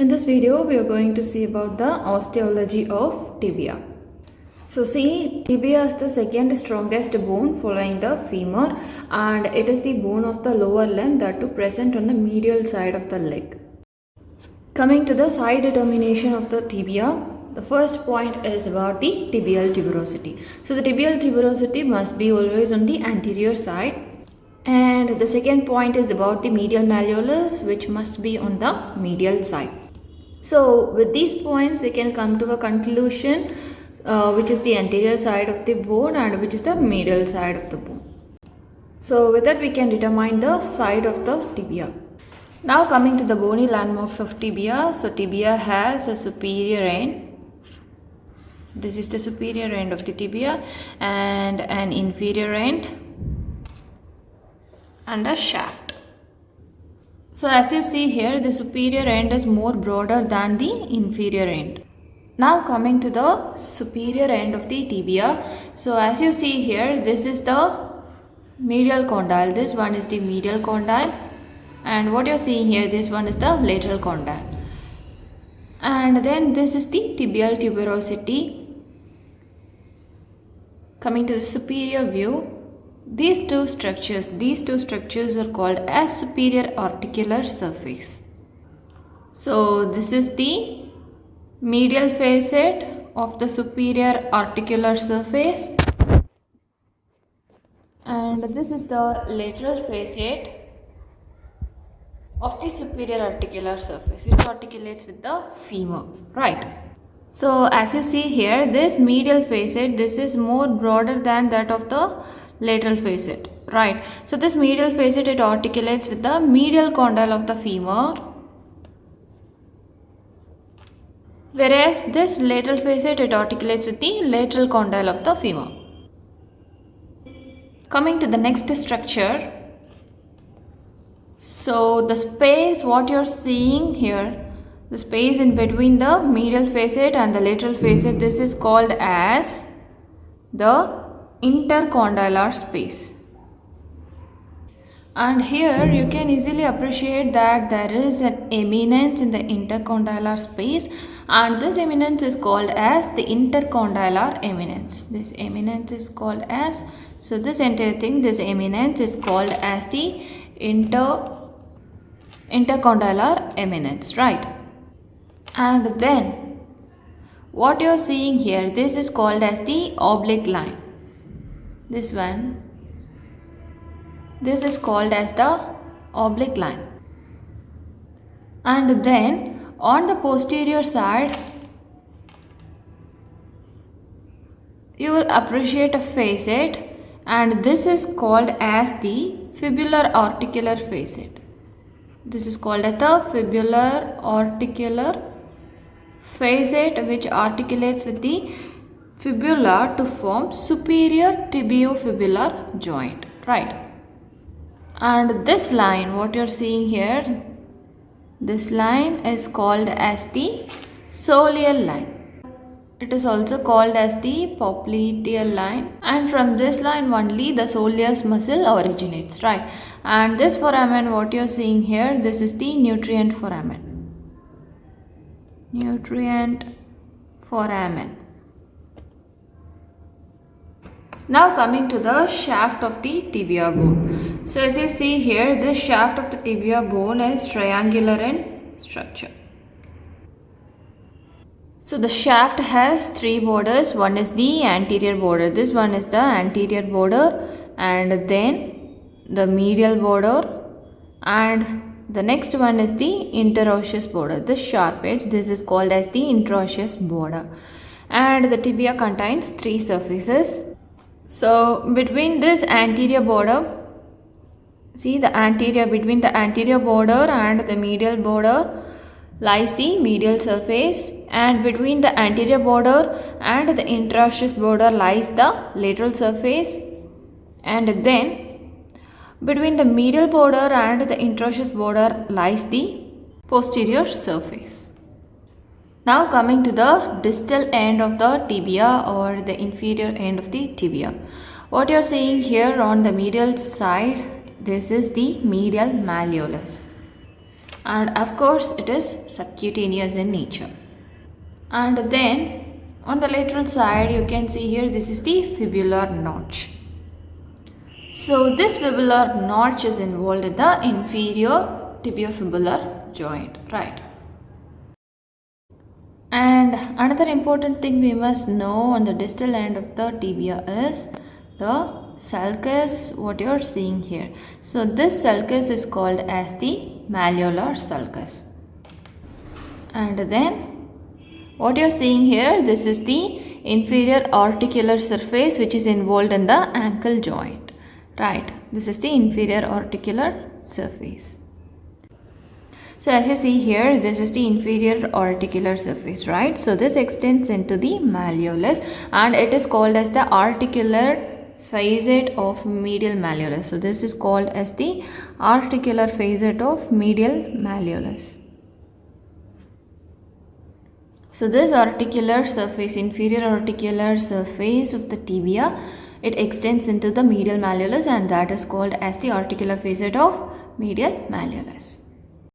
In this video, we are going to see about the osteology of tibia. So see, tibia is the second strongest bone following the femur, and it is the bone of the lower limb that to present on the medial side of the leg. Coming to the side determination of the tibia, the first point is about the tibial tuberosity. So the tibial tuberosity must be always on the anterior side. And the second point is about the medial malleolus, which must be on the medial side. So with these points we can come to a conclusion which is the anterior side of the bone and which is the medial side of the bone. So with that we can determine the side of the tibia. Now coming to the bony landmarks of tibia. So tibia has a superior end. This is the superior end of the tibia, and an inferior end and a shaft. So as you see here, the superior end is more broader than the inferior end. Now coming to the superior end of the tibia. So as you see here, this is the medial condyle. This one is the medial condyle, and what you are seeing here, this one is the lateral condyle. And then this is the tibial tuberosity. Coming to the superior view, these two structures are called as superior articular surface. So this is the medial facet of the superior articular surface, and this is the lateral facet of the superior articular surface, which articulates with the femur, right? So as you see here, this medial facet, this is more broader than that of the lateral facet, right? So this medial facet, it articulates with the medial condyle of the femur, whereas this lateral facet, it articulates with the lateral condyle of the femur. Coming to the next structure, so the space what you're seeing here, the space in between the medial facet and the lateral facet, this is called as the intercondylar space. And here you can easily appreciate that there is an eminence in the intercondylar space, and this eminence is called as the intercondylar eminence. This eminence is called as, so this entire thing, this eminence is called as the intercondylar eminence, right? And then what you are seeing here, this is called as the oblique line. This one, this is called as the oblique line. And then on the posterior side, you will appreciate a facet, and this is called as the fibular articular facet. This is called as the fibular articular facet, which articulates with the fibula to form superior tibiofibular joint, right? And this line, what you're seeing here, this line is called as the soleal line. It is also called as the popliteal line, and from this line only the soleus muscle originates, right? And this foramen, what you're seeing here, this is the nutrient foramen. Nutrient foramen. Now coming to the shaft of the tibia bone. So as you see here, this shaft of the tibia bone is triangular in structure. So the shaft has three borders. One is the anterior border. This one is the anterior border, and then the medial border, and the next one is the interosseous border. This sharp edge, this is called as the interosseous border. And the tibia contains three surfaces. So between this anterior border, see the anterior, between the anterior border and the medial border lies the medial surface, and between the anterior border and the interosseous border lies the lateral surface, and then between the medial border and the interosseous border lies the posterior surface. Now coming to the distal end of the tibia or the inferior end of the tibia. What you are seeing here on the medial side, this is the medial malleolus. and of course it is subcutaneous in nature. And then on the lateral side you can see here, this is the fibular notch. So this fibular notch is involved in the inferior tibiofibular joint, right? And another important thing we must know on the distal end of the tibia is the sulcus, what you are seeing here. So this sulcus is called as the Malleolus Sulcus. And then what you are seeing here, this is the inferior articular surface which is involved in the ankle joint, right? This is the inferior articular surface. So as you see here, this is the inferior articular surface, right? So this extends into the malleolus and it is called as the articular facet of medial malleolus. So this is called as the articular facet of medial malleolus. So this articular surface, inferior articular surface of the tibia, it extends into the medial malleolus and that is called as the articular facet of medial malleolus.